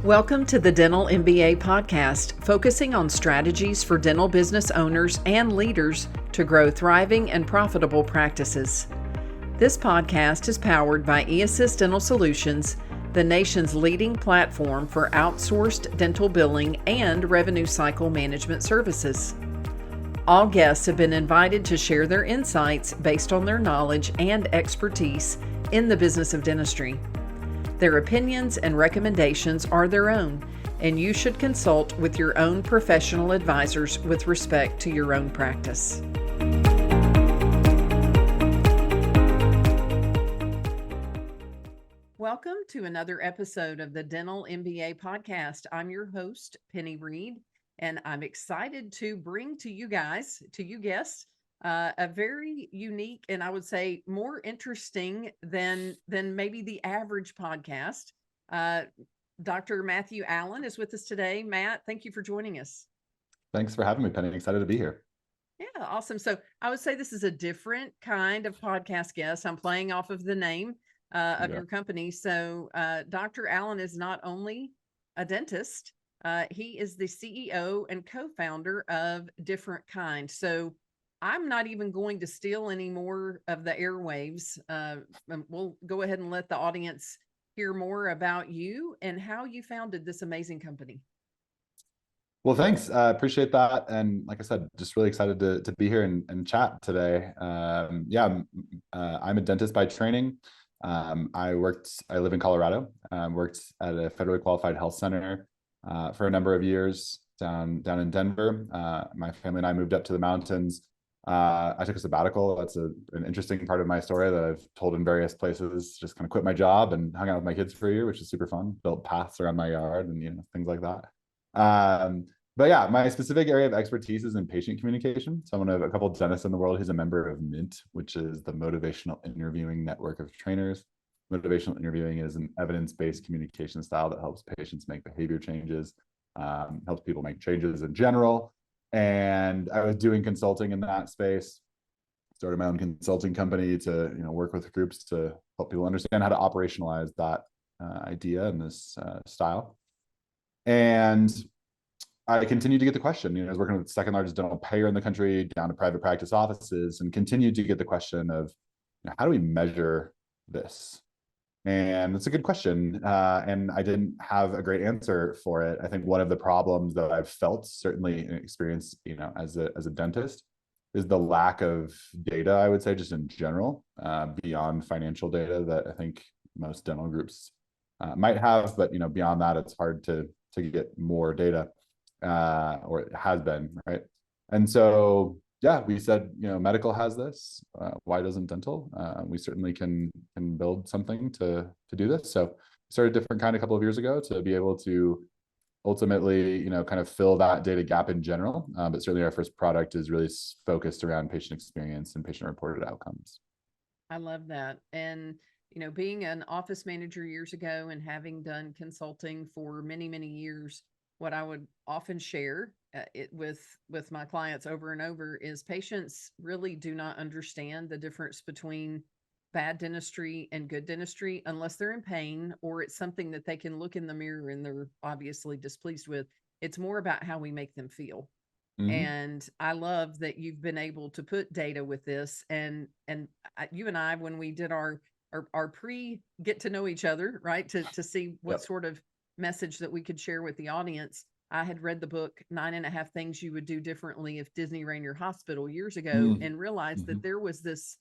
Welcome to the Dental MBA podcast, focusing on strategies for dental business owners and leaders to grow thriving and profitable practices. This podcast is powered by eAssist Dental Solutions, the nation's leading platform for outsourced dental billing and revenue cycle management services. All guests have been invited to share their insights based on their knowledge and expertise in the business of dentistry. Their opinions and recommendations are their own, and you should consult with your own professional advisors with respect to your own practice. Welcome to another episode of the Dental MBA podcast. I'm your host, Penny Reed, and I'm excited to bring to you guests, a very unique and I would say more interesting than maybe the average podcast. Dr. Matthew Allen is with us today. Matt, thank you for joining us. Thanks for having me, Penny. Excited to be here. Yeah, awesome. So I would say this is a different kind of podcast guest. I'm playing off of the name of your company. So Dr. Allen is not only a dentist, he is the CEO and co-founder of DifferentKind. So I'm not even going to steal any more of the airwaves. We'll go ahead and let the audience hear more about you and how you founded this amazing company. Well, thanks. I appreciate that. And like I said, just really excited to be here and chat today. I'm a dentist by training. I live in Colorado, worked at a federally qualified health center for a number of years down in Denver. My family and I moved up to the mountains. I took a sabbatical. That's an interesting part of my story that I've told in various places. Just kind of quit my job and hung out with my kids for a year, which is super fun. Built paths around my yard and things like that. But yeah, my specific area of expertise is in patient communication. So I'm one of a couple of dentists in the world who's a member of MINT, which is the Motivational Interviewing Network of Trainers. Motivational interviewing is an evidence-based communication style that helps patients make behavior changes, helps people make changes in general. And I was doing consulting in that space, started my own consulting company to work with groups to help people understand how to operationalize that idea and this style. And I continued to get the question, I was working with the second largest dental payer in the country, down to private practice offices, and continued to get the question of how do we measure this? And it's a good question. And I didn't have a great answer for it. I think one of the problems that I've felt, certainly experienced, as a dentist, is the lack of data, I would say, just in general, beyond financial data that I think most dental groups might have. But, beyond that, it's hard to get more data, or it has been, right? And so, we said, medical has this. Why doesn't dental? We certainly can build something to do this. So we started DifferentKind a couple of years ago to be able to ultimately, kind of fill that data gap in general. But certainly our first product is really focused around patient experience and patient reported outcomes. I love that. And, being an office manager years ago and having done consulting for many, many years, what I would often share with my clients over and over is patients really do not understand the difference between bad dentistry and good dentistry unless they're in pain or it's something that they can look in the mirror and they're obviously displeased with. It's more about how we make them feel. Mm-hmm. And I love that you've been able to put data with this. And you and I, when we did our pre get to know each other, right, to see what sort of message that we could share with the audience. I had read the book 9.5 Things You Would Do Differently If Disney Ran Your Hospital years ago, and realized that there was this,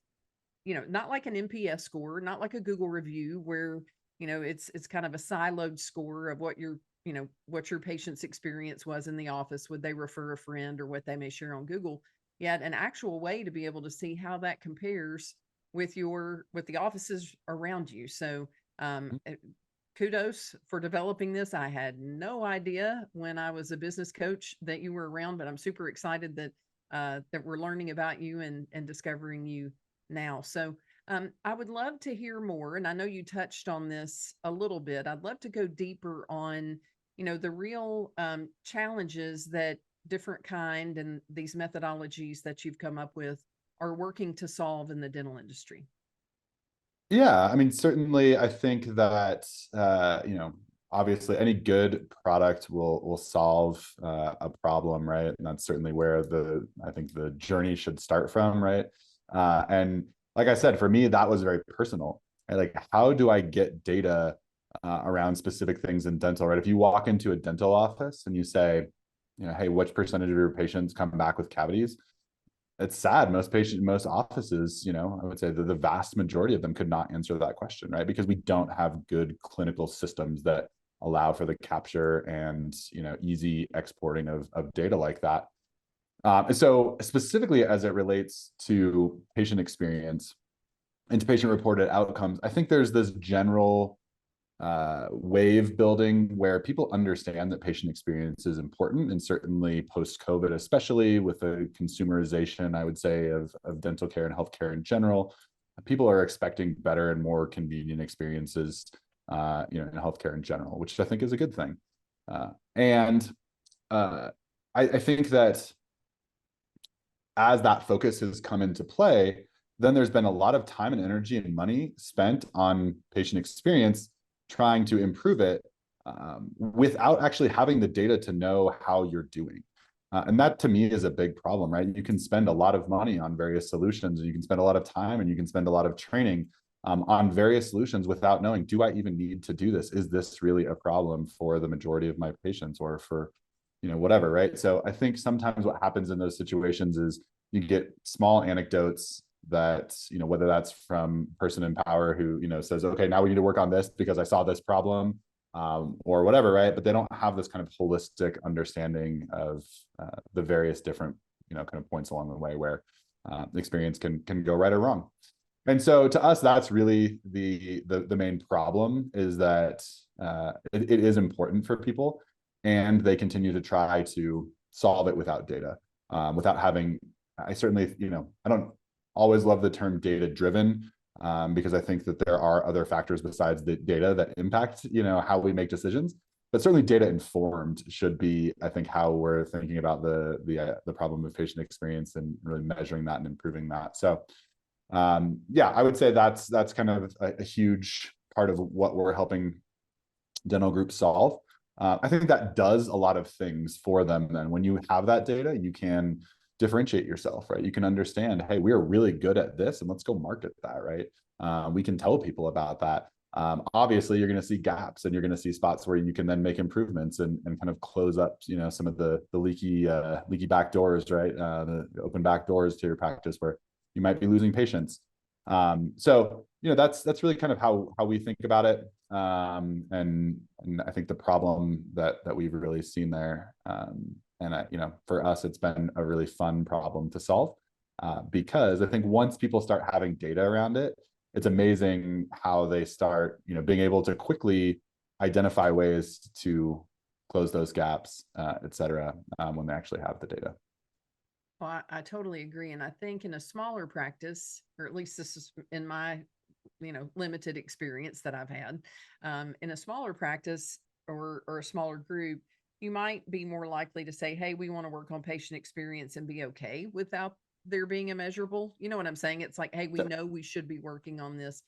not like an NPS score, not like a Google review where, it's kind of a siloed score of what your patient's experience was in the office. Would they refer a friend or what they may share on Google? Yet an actual way to be able to see how that compares with the offices around you. So, kudos for developing this. I had no idea when I was a business coach that you were around, but I'm super excited that we're learning about you and discovering you now. So I would love to hear more. And I know you touched on this a little bit. I'd love to go deeper on, the real challenges that DifferentKind and these methodologies that you've come up with are working to solve in the dental industry. Yeah, I mean, certainly I think that, obviously any good product will solve a problem, right? And that's certainly where I think the journey should start from, right? And like I said, for me, that was very personal. Right? Like, how do I get data around specific things in dental, right? If you walk into a dental office and you say, hey, which percentage of your patients come back with cavities? It's sad. Most offices, I would say that the vast majority of them could not answer that question, right? Because we don't have good clinical systems that allow for the capture and, easy exporting of data like that. And so specifically as it relates to patient experience and to patient reported outcomes, I think there's this general wave building where people understand that patient experience is important, and certainly post-COVID, especially with the consumerization, I would say, of dental care and healthcare in general, people are expecting better and more convenient experiences, in healthcare in general, which I think is a good thing. And I think that as that focus has come into play, then there's been a lot of time and energy and money spent on patient experience trying to improve it, without actually having the data to know how you're doing. And that to me is a big problem, right? You can spend a lot of money on various solutions, and you can spend a lot of time and you can spend a lot of training on various solutions without knowing, do I even need to do this? Is this really a problem for the majority of my patients, or for, whatever, right? So I think sometimes what happens in those situations is you get small anecdotes that, whether that's from person in power who, says, okay, now we need to work on this because I saw this problem, or whatever, right? But they don't have this kind of holistic understanding of the various different, kind of points along the way where the experience can go right or wrong. And so to us, that's really the main problem, is that it is important for people, and they continue to try to solve it without data, without having. I certainly, I don't always love the term data driven, because I think that there are other factors besides the data that impact, how we make decisions. But certainly data informed should be, I think, how we're thinking about the problem of patient experience and really measuring that and improving that. So yeah, I would say that's kind of a huge part of what we're helping dental groups solve. I think that does a lot of things for them. Then when you have that data, you can differentiate yourself, right? You can understand, hey, we are really good at this, and let's go market that, right? We can tell people about that. Obviously, you're going to see gaps, and you're going to see spots where you can then make improvements and kind of close up, some of the leaky back doors, right? The open back doors to your practice where you might be losing patients. So that's really kind of how we think about it. And I think the problem that we've really seen there, and for us, it's been a really fun problem to solve, because I think once people start having data around it, it's amazing how they start, being able to quickly identify ways to close those gaps, et cetera, when they actually have the data. Well, I totally agree. And I think in a smaller practice, or at least this is in my, limited experience that I've had, in a smaller practice or a smaller group, you might be more likely to say, hey, we want to work on patient experience and be okay without there being a measurable. You know what I'm saying? It's like, hey, we Sure. know we should be working on this.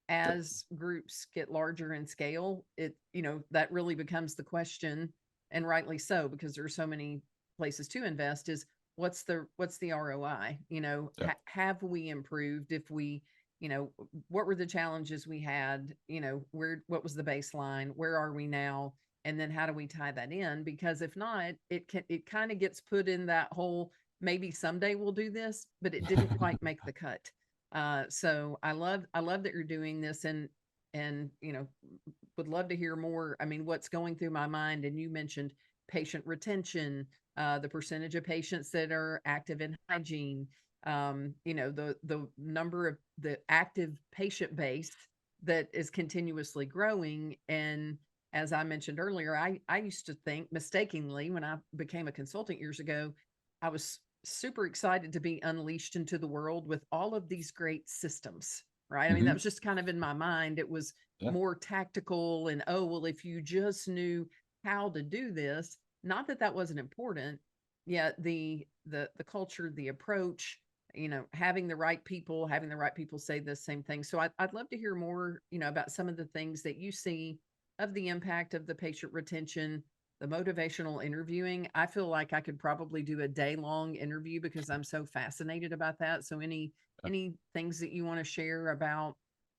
Sure. As groups get larger in scale, that really becomes the question, and rightly so, because there's so many places to invest, is what's the ROI? Yeah. Have we improved? If we, what were the challenges we had? What was the baseline? Where are we now? And then how do we tie that in? Because if not, it kind of gets put in that whole, maybe someday we'll do this, but it didn't quite make the cut. So I love that you're doing this, and would love to hear more. I mean, what's going through my mind, and you mentioned patient retention, the percentage of patients that are active in hygiene, the number of the active patient base that is continuously growing. And as I mentioned earlier, I used to think mistakenly, when I became a consultant years ago, I was super excited to be unleashed into the world with all of these great systems, right? I mean, that Mm-hmm. was just kind of in my mind. It was Yeah. more tactical, and, oh, well, if you just knew how to do this, not that that wasn't important, yet the culture, the approach, having the right people say the same thing. So I'd love to hear more, about some of the things that you see the impact of the patient retention, the motivational interviewing, I feel like I could probably do a day-long interview because I'm so fascinated about that. So any things that you want to share about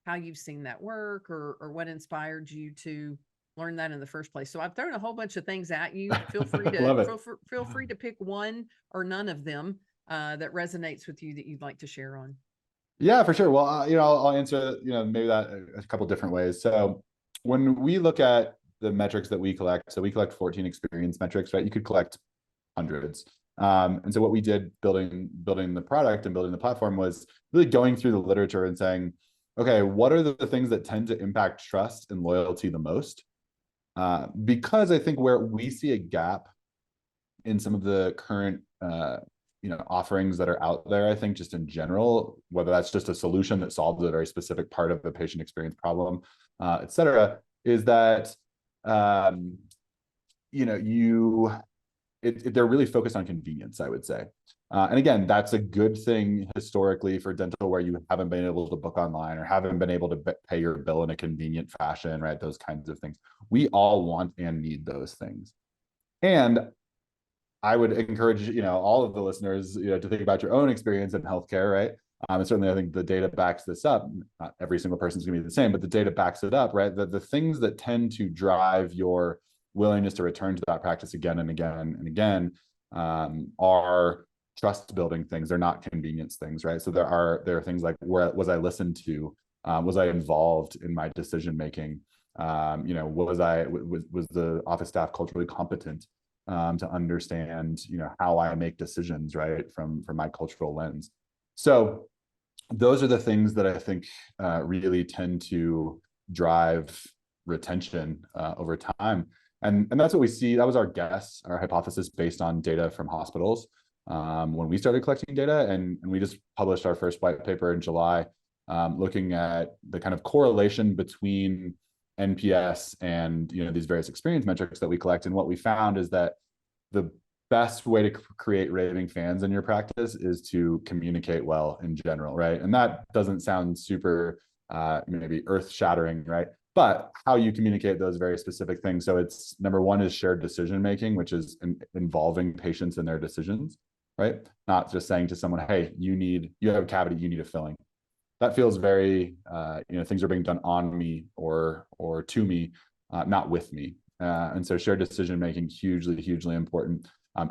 how you've seen that work, or what inspired you to learn that in the first place? So I've thrown a whole bunch of things at you. Love it. Feel free to pick one or none of them that resonates with you that you'd like to share on. Yeah, for sure. Well, I'll answer, maybe that a couple different ways. So when we look at the metrics that we collect, so we collect 14 experience metrics, right? You could collect hundreds. And so what we did building the product and building the platform was really going through the literature and saying, okay, what are the things that tend to impact trust and loyalty the most? Because I think where we see a gap in some of the current offerings that are out there, I think just in general, whether that's just a solution that solves a very specific part of the patient experience problem, et cetera, is that they're really focused on convenience, I would say. And again, that's a good thing historically for dental, where you haven't been able to book online or haven't been able to pay your bill in a convenient fashion, right? Those kinds of things. We all want and need those things. And I would encourage, all of the listeners, to think about your own experience in healthcare, right? And certainly I think the data backs this up. Not every single person is going to be the same, but the data backs it up, right? The things that tend to drive your willingness to return to that practice again and again and again are trust building things. They're not convenience things, right? So there are things like, where was I listened to? Was I involved in my decision making? Was the office staff culturally competent to understand, how I make decisions, right, from my cultural lens? So those are the things that I think really tend to drive retention over time. And that's what we see. That was our guess, our hypothesis based on data from hospitals when we started collecting data. And we just published our first white paper in July, looking at the kind of correlation between NPS and these various experience metrics that we collect. And what we found is that the best way to create raving fans in your practice is to communicate well in general, right? And that doesn't sound super maybe earth-shattering, right? But how you communicate those very specific things. So it's number one is shared decision making, which is involving patients in their decisions, right? Not just saying to someone, hey, you have a cavity, you need a filling. That feels very things are being done on me or to me, not with me. And so shared decision making, hugely important.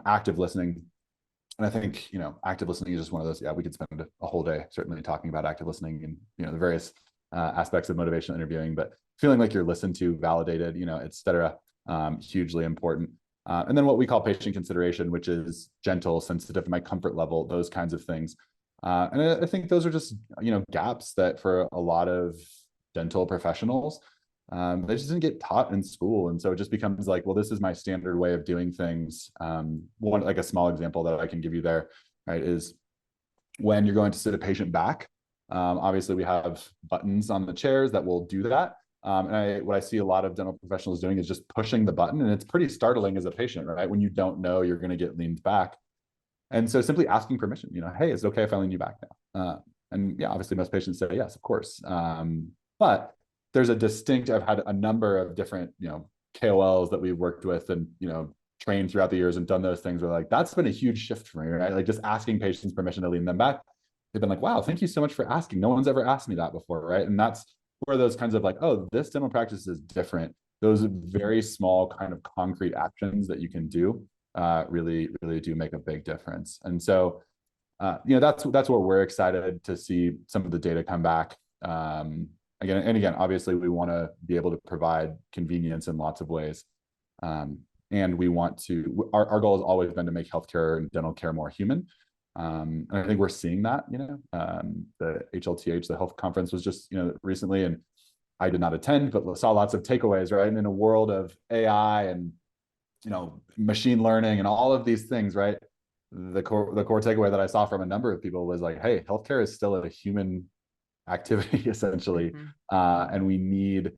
Active listening, and I think active listening is just one of those. Yeah, we could spend a whole day certainly talking about active listening and the various aspects of motivational interviewing, but feeling like you're listened to, validated, et cetera, hugely important. And then what we call patient consideration, which is gentle, sensitive, my comfort level, those kinds of things. And I think those are just gaps that for a lot of dental professionals, they just didn't get taught in school. And so it just becomes like, well, this is my standard way of doing things. One, like a small example that I can give you there, right, is when you're going to sit a patient back, obviously we have buttons on the chairs that will do that. And what I see a lot of dental professionals doing is just pushing the button, and it's pretty startling as a patient, right? When you don't know you're going to get leaned back. And so simply asking permission, hey, is it okay if I lean you back now? And yeah, obviously most patients say yes, of course. But there's I've had a number of different, KOLs that we've worked with and, trained throughout the years and done those things where like, that's been a huge shift for me, right? Like just asking patients permission to lean them back. They've been like, wow, thank you so much for asking. No one's ever asked me that before, right? And that's where those kinds of like, oh, this dental practice is different. Those very small kind of concrete actions that you can do really do make a big difference. And so, that's where we're excited to see some of the data come back. Again, obviously we want to be able to provide convenience in lots of ways. And we want to, our goal has always been to make healthcare and dental care more human. And I think we're seeing that, the HLTH, the health conference was just, recently, and I did not attend, but saw lots of takeaways, right? And in a world of AI and, machine learning and all of these things, right? The core takeaway that I saw from a number of people was like, hey, healthcare is still a human activity essentially. And we need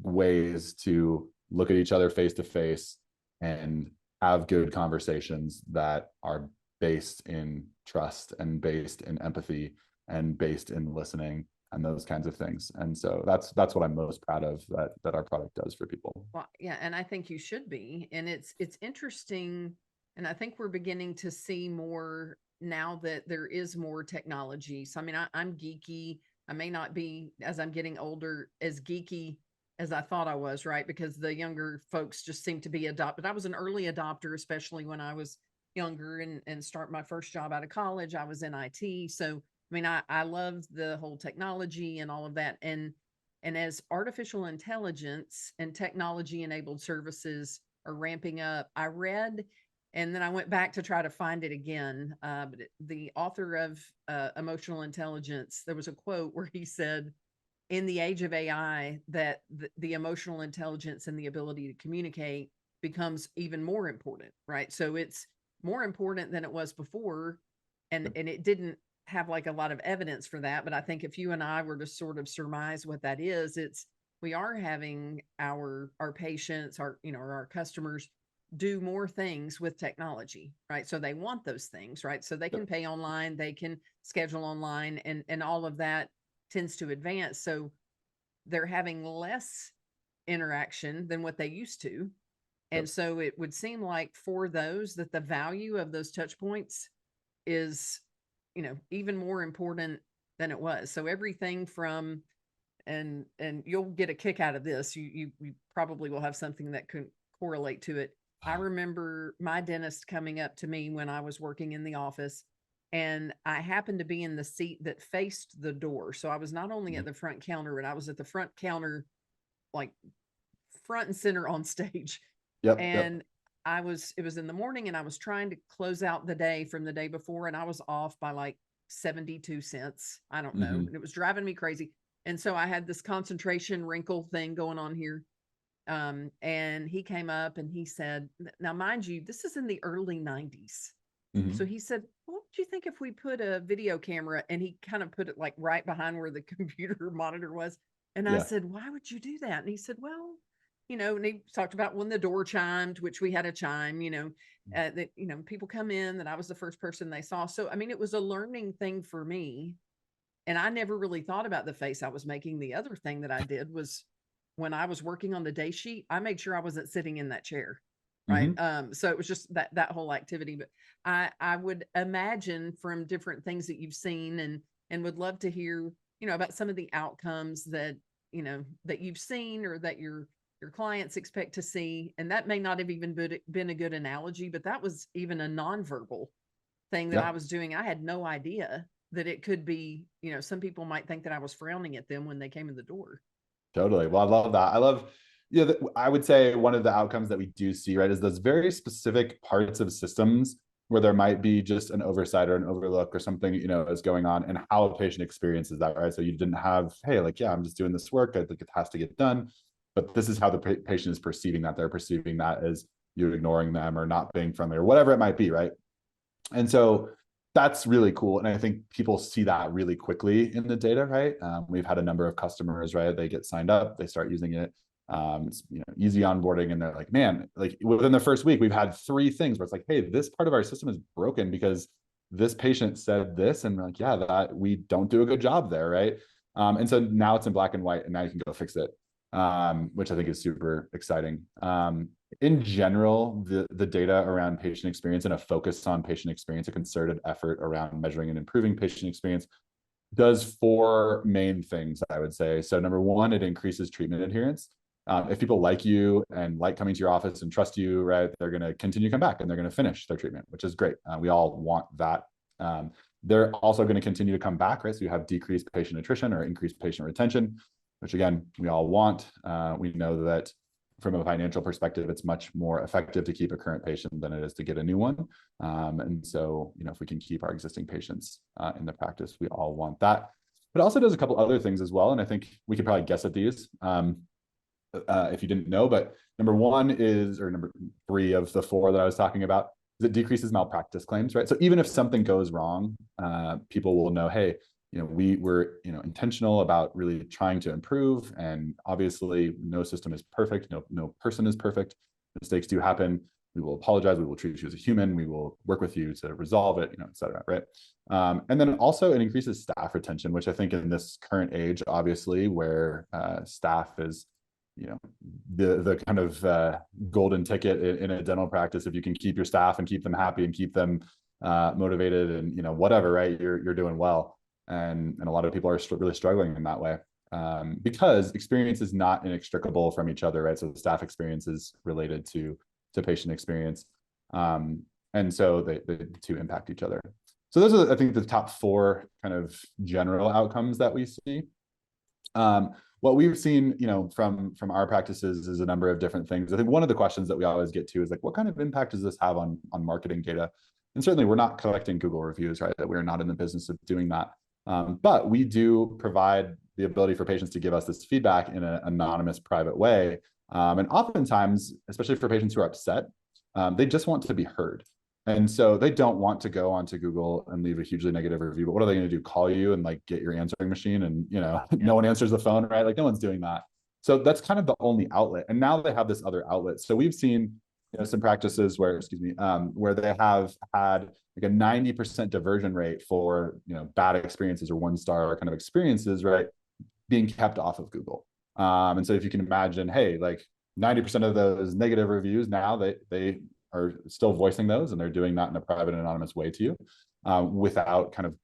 ways to look at each other face to face and have good conversations that are based in trust and based in empathy and based in listening. and those kinds of things. And so that's what I'm most proud of that our product does for people. Well, yeah, and I think you should be. And it's interesting, and I think we're beginning to see more now that there is more technology. So I mean, I'm geeky. I may not be, as I'm getting older, as geeky as I thought I was, right? Because the younger folks just seem to be adopted. I was an early adopter, especially when I was younger and start my first job out of college. I was in IT. So I mean, I love the whole technology and all of that. And as artificial intelligence and technology enabled services are ramping up, I read, and then I went back to try to find it again. But the author of Emotional Intelligence, there was a quote where he said, in the age of AI, that the emotional intelligence and the ability to communicate becomes even more important, right? So it's more important than it was before. And it didn't have like a lot of evidence for that. But I think if you and I were to sort of surmise what that is, it's we are having our patients, our, you know, our customers do more things with technology, right? So they want those things, right? So they can pay online, they can schedule online, and all of that tends to advance. So they're having less interaction than what they used to. And so it would seem like for those that the value of those touch points is, you know, even more important than it was. So everything from, and you'll get a kick out of this. You probably will have something that could correlate to it. I remember my dentist coming up to me when I was working in the office, and I happened to be in the seat that faced the door. So I was not only at the front counter, but I was at the front counter, like front and center on stage. And it was in the morning, and I was trying to close out the day from the day before, and I was off by like 72 cents. I don't know. And it was driving me crazy. And so I had this concentration wrinkle thing going on here. And he came up and he said, now, mind you, this is in the early 90s. So he said, what would you think if we put a video camera? And he kind of put it like right behind where the computer monitor was. And I said, why would you do that? And he said, well, you know, and he talked about when the door chimed, which we had a chime, you know, that, you know, people come in, that I was the first person they saw. So, I mean, it was a learning thing for me. And I never really thought about the face I was making. The other thing that I did was when I was working on the day sheet, I made sure I wasn't sitting in that chair. Right. So it was just that whole activity. But I would imagine from different things that you've seen, and would love to hear, you know, about some of the outcomes that, you know, that you've seen or that your clients expect to see. And that may not have even been a good analogy, but that was even a nonverbal thing that I was doing. I had no idea that it could be, you know, some people might think that I was frowning at them when they came in the door. Totally. Well, I love that. I love, you know, I would say one of the outcomes that we do see, right, is those very specific parts of systems where there might be just an oversight or an overlook or something, you know, is going on, and how a patient experiences that, right? So you didn't have, hey, like, yeah, I'm just doing this work, I think it has to get done, but this is how the patient is perceiving that. They're perceiving that as you ignoring them or not being friendly or whatever it might be, right? And so that's really cool. And I think people see that really quickly in the data, right? We've had a number of customers, right? They get signed up, they start using it. It's, you know, easy onboarding, and they're like, man, like within the first week, we've had 3 things where it's like, hey, this part of our system is broken because this patient said this, and we're like, yeah, that we don't do a good job there, right? And so now it's in black and white, and now you can go fix it, which I think is super exciting. In general, the data around patient experience and a focus on patient experience, a concerted effort around measuring and improving patient experience, does 4 main things, I would say. So number 1, it increases treatment adherence. If people like you and like coming to your office and trust you, right, they're going to continue to come back and they're going to finish their treatment, which is great. We all want that. They're also going to continue to come back, right? So you have decreased patient attrition or increased patient retention, which again, we all want. We know that from a financial perspective, it's much more effective to keep a current patient than it is to get a new one. And so, you know, if we can keep our existing patients in the practice, we all want that. But it also does a couple other things as well. And I think we could probably guess at these if you didn't know, but number 1 is, or number 3 of the 4 that I was talking about, is it decreases malpractice claims, right? So even if something goes wrong, people will know, hey, you know, we were, you know, intentional about really trying to improve. And obviously no system is perfect. No person is perfect. Mistakes do happen. we will apologize, we will treat you as a human, we will work with you to resolve it, et cetera, right? And then also it increases staff retention, which I think in this current age, obviously, where staff is, the kind of golden ticket in a dental practice. If you can keep your staff and keep them happy and keep them motivated and whatever, right, you're doing well. And a lot of people are really struggling in that way, because experience is not inextricable from each other, right? So the staff experience is related to patient experience, and so the two impact each other. So those are, I think, the top 4 kind of general outcomes that we see. What we've seen, from our practices is a number of different things. I think one of the questions that we always get to is like, what kind of impact does this have on marketing data? And certainly we're not collecting Google reviews, right? That we're not in the business of doing that. But we do provide the ability for patients to give us this feedback in an anonymous, private way. And oftentimes, especially for patients who are upset, they just want to be heard. And so they don't want to go onto Google and leave a hugely negative review. But what are they going to do? Call you and like get your answering machine, and no one answers the phone, right? Like no one's doing that. So that's kind of the only outlet. And now they have this other outlet. So we've seen some practices where, where they have had like a 90% diversion rate for bad experiences or 1-star kind of experiences, right, being kept off of Google. And so if you can imagine, hey, like 90% of those negative reviews now, they are still voicing those, and they're doing that in a private and anonymous way to you, without kind of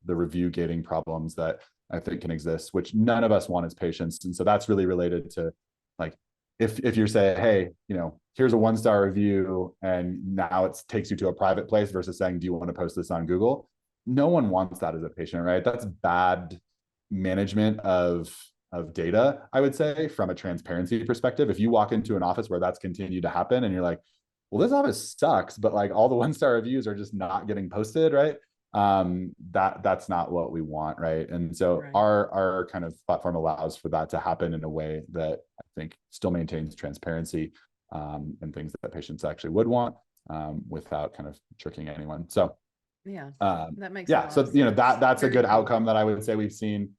the review gating problems that I think can exist, which none of us want as patients. And so that's really related to, like, if you're saying, hey, here's a 1-star review, and now it takes you to a private place versus saying, do you want to post this on Google? No one wants that as a patient, right? That's bad management of data, I would say, from a transparency perspective. If you walk into an office where that's continued to happen and you're like, well, this office sucks, but like all the 1-star reviews are just not getting posted, right? That's not what we want, right? And so Right. our kind of platform allows for that to happen in a way that I think still maintains transparency, and things that patients actually would want, without kind of tricking anyone. So Yeah, that makes a lot so of sense. that's a Very good cool. outcome that I would say we've seen.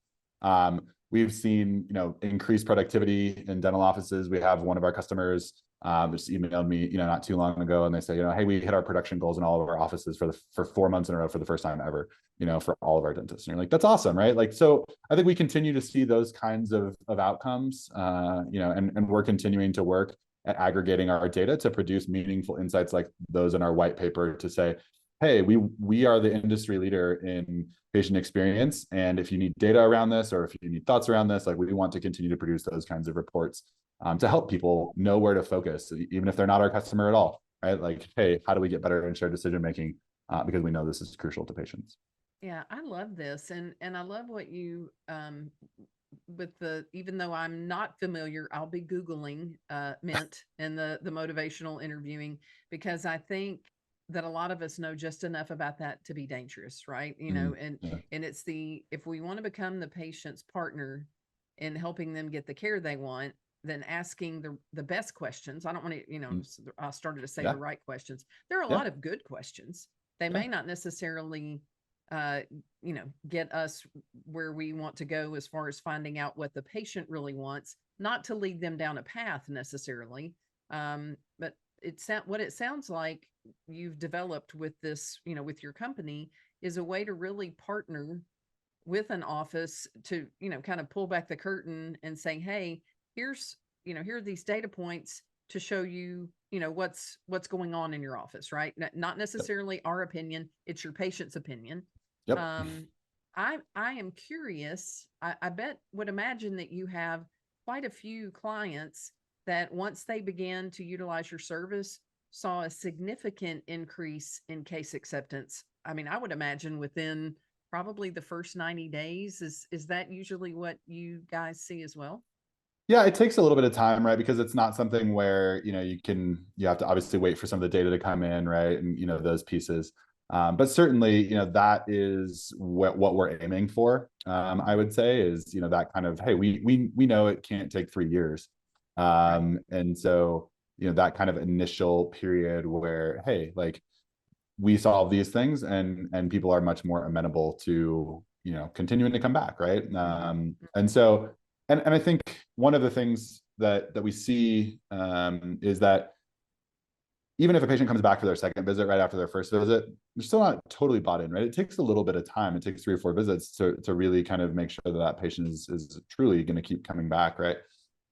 We've seen increased productivity in dental offices. We have one of our customers just emailed me not too long ago, and they say, hey, we hit our production goals in all of our offices for 4 months in a row for the first time ever, for all of our dentists. And you're like, that's awesome, right? Like, so I think we continue to see those kinds of outcomes, and we're continuing to work at aggregating our data to produce meaningful insights like those in our white paper to say, hey, we are the industry leader in patient experience, and if you need data around this, or if you need thoughts around this, like we want to continue to produce those kinds of reports, to help people know where to focus, even if they're not our customer at all, right? Like, hey, how do we get better in shared decision making, because we know this is crucial to patients. Yeah, I love this, and I love what you with the, even though I'm not familiar, I'll be Googling Mint and the motivational interviewing, because I think that a lot of us know just enough about that to be dangerous, right? And Yeah. it's if we want to become the patient's partner in helping them get the care they want, then asking the best questions. I don't want to, I started to say Yeah. the right questions. There are a Yeah. lot of good questions. They Yeah. may not necessarily get us where we want to go as far as finding out what the patient really wants, not to lead them down a path necessarily. But what it sounds like you've developed with this, with your company, is a way to really partner with an office to, kind of pull back the curtain and say, hey, here's, here are these data points to show you, what's going on in your office, right? Not necessarily our opinion, it's your patient's opinion. Yep. I am curious. I would imagine that you have quite a few clients that once they began to utilize your service, saw a significant increase in case acceptance. I mean, I would imagine within probably the first 90 days. Is that usually what you guys see as well? Yeah, it takes a little bit of time, right? Because it's not something where, you have to obviously wait for some of the data to come in, right? And, those pieces. But certainly, that is what we're aiming for. I would say is, that kind of, hey, we know it can't take 3 years. Right. And so, that kind of initial period where, hey, like we solve these things, and people are much more amenable to, continuing to come back, right? And so, and I think one of the things that we see, is that even if a patient comes back for their second visit right after their first visit, they're still not totally bought in, right? It takes a little bit of time. It takes 3 or 4 visits to really kind of make sure that that patient is truly going to keep coming back, right?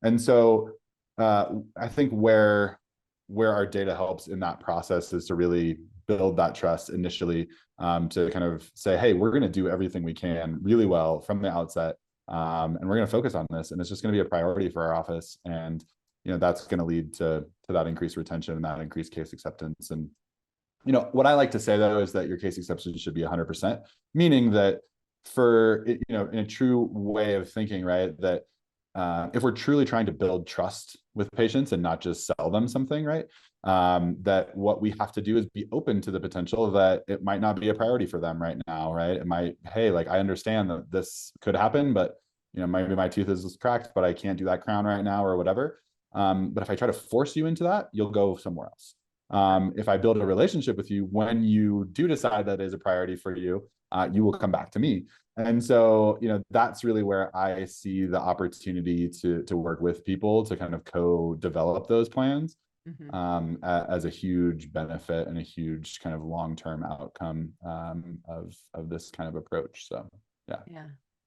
And so I think where our data helps in that process is to really build that trust initially, to kind of say, hey, we're going to do everything we can really well from the outset, and we're going to focus on this, and it's just going to be a priority for our office. And that's going to lead to that increased retention and that increased case acceptance. And what I like to say though is that your case acceptance should be 100%, meaning that for in a true way of thinking, right, that if we're truly trying to build trust with patients and not just sell them something, right, that what we have to do is be open to the potential that it might not be a priority for them right now, right? It might, hey, like, I understand that this could happen, but maybe my tooth is cracked, but I can't do that crown right now or whatever. But if I try to force you into that, you'll go somewhere else. If I build a relationship with you, when you do decide that is a priority for you, you will come back to me. And so, that's really where I see the opportunity to work with people to kind of co-develop those plans, as a huge benefit and a huge kind of long-term outcome, of this kind of approach. So, yeah. Yeah.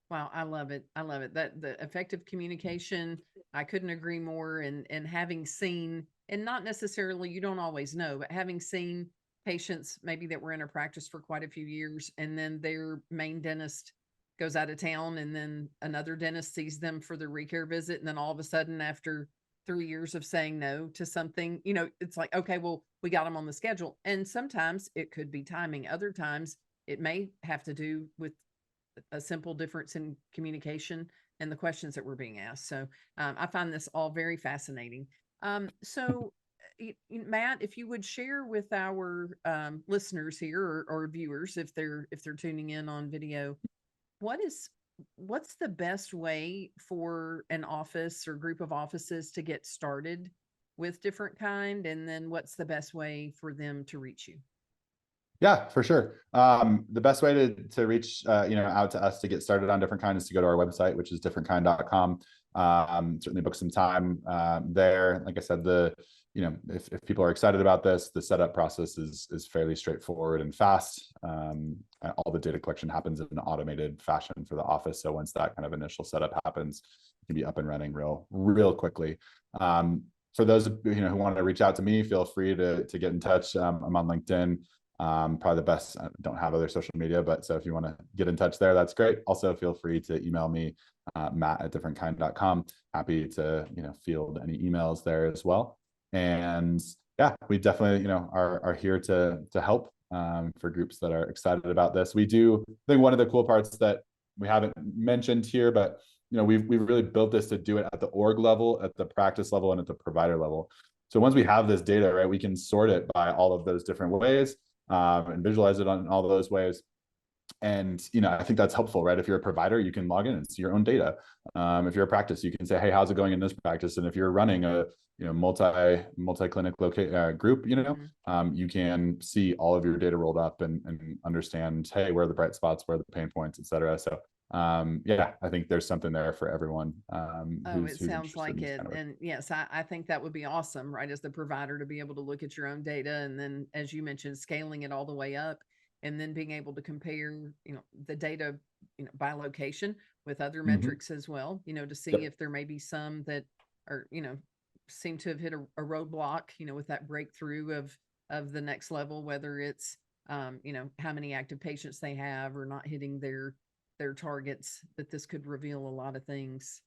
Wow. I love it. I love it. That the effective communication, I couldn't agree more. And having seen, and not necessarily, you don't always know, but having seen patients maybe that were in a practice for quite a few years, and then their main dentist goes out of town, and then another dentist sees them for the recare visit. And then all of a sudden, after 3 years of saying no to something, it's like, okay, well, we got them on the schedule. And sometimes it could be timing. Other times it may have to do with a simple difference in communication and the questions that were being asked. So I find this all very fascinating. So Matt, if you would share with our listeners here, or viewers, if they're tuning in on video, what's the best way for an office or group of offices to get started with DifferentKind, and then what's the best way for them to reach you? Yeah, for sure. The best way to reach out to us to get started on DifferentKind is to go to our website, which is differentkind.com. Certainly book some time there. Like I said, if people are excited about this, the setup process is fairly straightforward and fast. All the data collection happens in an automated fashion for the office. So once that kind of initial setup happens, you can be up and running real quickly. For those who want to reach out to me, feel free to get in touch. I'm on LinkedIn. Probably the best. I don't have other social media, but so if you want to get in touch there, that's great. Also, feel free to email me, matt@differentkind.com. Happy to field any emails there as well. And yeah, we definitely are here to help, for groups that are excited about this. We do. I think one of the cool parts that we haven't mentioned here, but we've really built this to do it at the org level, at the practice level, and at the provider level. So once we have this data, right, we can sort it by all of those different ways, and visualize it on all those ways. And I think that's helpful, right? If you're a provider, you can log in and see your own data. If you're a practice, you can say, hey, how's it going in this practice? And if you're running a multi-clinic group, you can see all of your data rolled up and understand, hey, where are the bright spots, where are the pain points, et cetera. So yeah, I think there's something there for everyone. It sounds like it. And yes, I think that would be awesome, right? As the provider, to be able to look at your own data, and then, as you mentioned, scaling it all the way up, and then being able to compare, the data, by location with other metrics as well, to see if there may be some that are, seem to have hit a roadblock, with that breakthrough of the next level, whether it's, how many active patients they have, or not hitting their targets, that this could reveal a lot of things.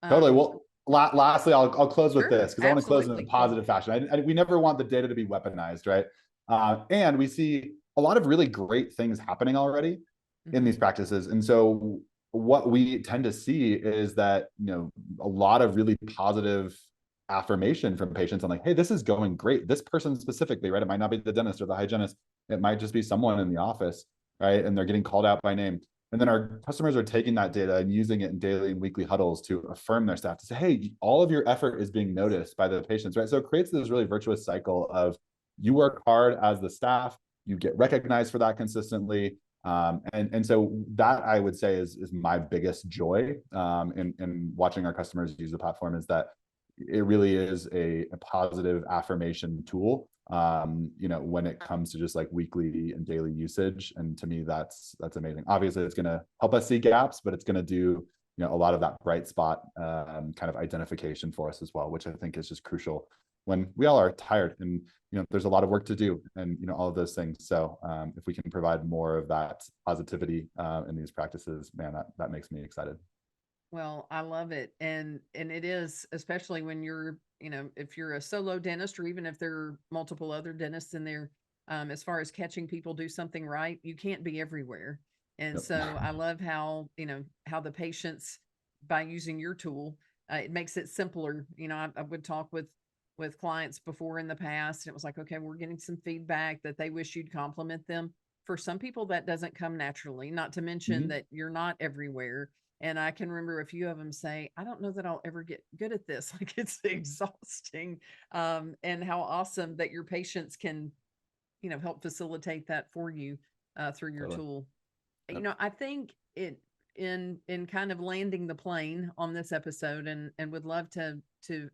Totally. Well, lastly, I'll close with Sure, this, because I want to close in a absolutely. positive fashion. We never want the data to be weaponized, right? And we see a lot of really great things happening already in these practices. And so what we tend to see is that, a lot of really positive affirmation from patients on, like, hey, this is going great. This person specifically, right? It might not be the dentist or the hygienist. It might just be someone in the office, right? And they're getting called out by name. And then our customers are taking that data and using it in daily and weekly huddles to affirm their staff, to say, hey, all of your effort is being noticed by the patients, right? So it creates this really virtuous cycle of, you work hard as the staff, you get recognized for that consistently. And so that, I would say, is my biggest joy in watching our customers use the platform, is that it really is a positive affirmation tool, when it comes to just like weekly and daily usage. And to me, that's amazing. Obviously, it's going to help us see gaps, but it's going to do, a lot of that bright spot kind of identification for us as well, which I think is just crucial when we all are tired and, there's a lot of work to do and, all of those things. So if we can provide more of that positivity in these practices, man, that makes me excited. Well, I love it. And it is, especially when you're, if you're a solo dentist or even if there are multiple other dentists in there, as far as catching people do something right, you can't be everywhere. And Yep. so I love how, how the patients, by using your tool, it makes it simpler. I would talk with clients before in the past, and it was like, okay, we're getting some feedback that they wish you'd compliment them. For some people, that doesn't come naturally, not to mention Mhm. that you're not everywhere. And I can remember a few of them say, I don't know that I'll ever get good at this. Like, it's exhausting. And how awesome that your patients can, help facilitate that for you through your Totally. tool. Yep. I think it in kind of landing the plane on this episode, and would love to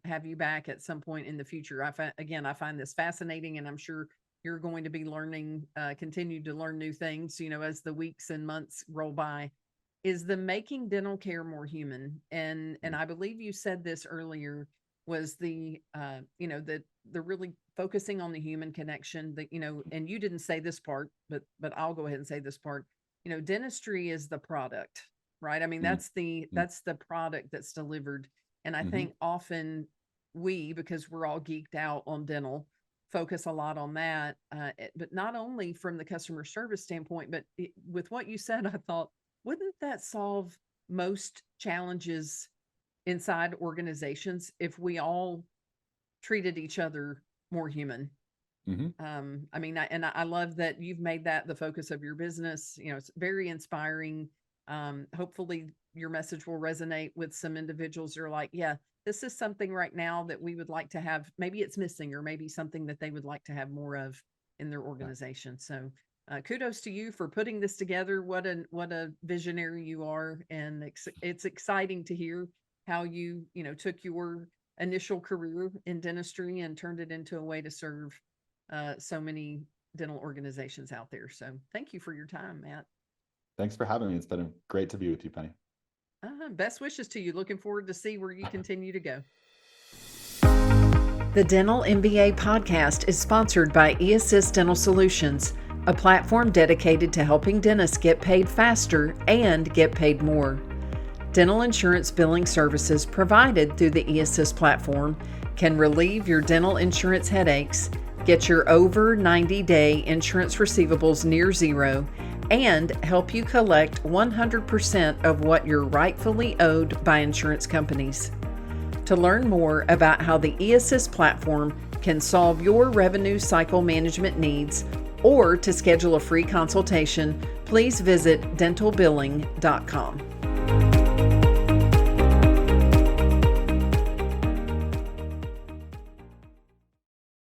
have you back at some point in the future. I find this fascinating, and I'm sure you're going to be learning, continue to learn new things, as the weeks and months roll by. Is the making dental care more human? And I believe you said this earlier, was the the really focusing on the human connection, that, and you didn't say this part, but I'll go ahead and say this part. Dentistry is the product, right? I mean, Mhm. that's the product that's delivered. And I Mhm. think often we, because we're all geeked out on dental, focus a lot on that. But not only from the customer service standpoint, but with what you said, I thought, wouldn't that solve most challenges inside organizations if we all treated each other more human? Mhm. I mean, I love that you've made that the focus of your business. It's very inspiring. Hopefully your message will resonate with some individuals that are like, yeah, this is something right now that we would like to have. Maybe it's missing, or maybe something that they would like to have more of in their Yeah. organization. So kudos to you for putting this together. What a visionary you are. And it's exciting to hear how you, took your initial career in dentistry and turned it into a way to serve so many dental organizations out there. So thank you for your time, Matt. Thanks for having me. It's been great to be with you, Penny. Best wishes to you. Looking forward to see where you continue to go. The Dental MBA podcast is sponsored by eAssist Dental Solutions, a platform dedicated to helping dentists get paid faster and get paid more. Dental insurance billing services provided through the eAssist platform can relieve your dental insurance headaches, get your over 90-day insurance receivables near zero, and help you collect 100% of what you're rightfully owed by insurance companies. To learn more about how the eAssist platform can solve your revenue cycle management needs, or to schedule a free consultation, please visit dentalbilling.com.